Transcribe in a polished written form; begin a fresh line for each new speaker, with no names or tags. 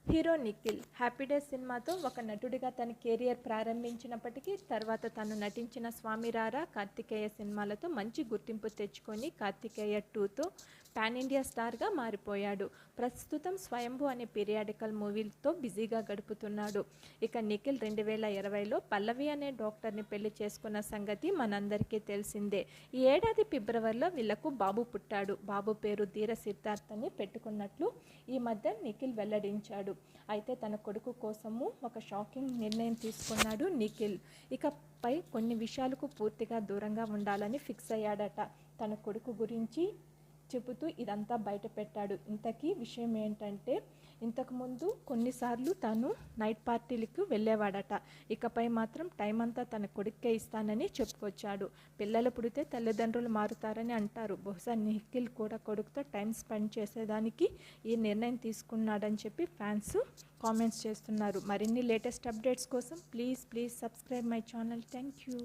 Hero Nikhil happy days సినిమాతో ఒక నటుడిగా తన కెరియర్ ప్రారంభించినప్పటికీ తర్వాత తను నటించిన స్వామి రారా, కార్తికేయ సినిమాలతో మంచి గుర్తింపు తెచ్చుకొని కార్తికేయ 2తో పాన్ ఇండియా స్టార్గా మారిపోయాడు. ప్రస్తుతం స్వయంభూ అనే పీరియాడికల్ మూవీతో బిజీగా గడుపుతున్నాడు. ఇక నిఖిల్ 2020లో పల్లవి అనే డాక్టర్ని పెళ్లి చేసుకున్న సంగతి మనందరికీ తెలిసిందే. ఈ ఏడాది ఫిబ్రవరిలో వీళ్లకు బాబు పుట్టాడు. బాబు పేరు ధీర సిద్ధార్థ్ అని పెట్టుకున్నట్లు ఈ మధ్య నిఖిల్ వెల్లడించాడు. అయితే తన కొడుకు కోసము ఒక షాకింగ్ నిర్ణయం తీసుకున్నాడు నిఖిల్. ఇకపై కొన్ని విషయాలకు పూర్తిగా దూరంగా ఉండాలని ఫిక్స్ అయ్యాడట. తన కొడుకు గురించి చెబుతూ ఇదంతా బయట పెట్టాడు. ఇంతకీ విషయం ఏంటంటే, ఇంతకుముందు కొన్నిసార్లు తాను నైట్ పార్టీలకు వెళ్ళేవాడట. ఇకపై మాత్రం టైం అంతా తన కొడుక్కే ఇస్తానని చెప్పుకొచ్చాడు. పిల్లలు పుడితే తల్లిదండ్రులు మారుతారని అంటారు. బహుశా నిఖిల్ కూడా కొడుకుతో టైం స్పెండ్ చేసేదానికి ఈ నిర్ణయం తీసుకున్నాడని చెప్పి ఫ్యాన్స్ కామెంట్స్ చేస్తున్నారు. మరిన్ని లేటెస్ట్ అప్డేట్స్ కోసం please subscribe my channel. Thank you.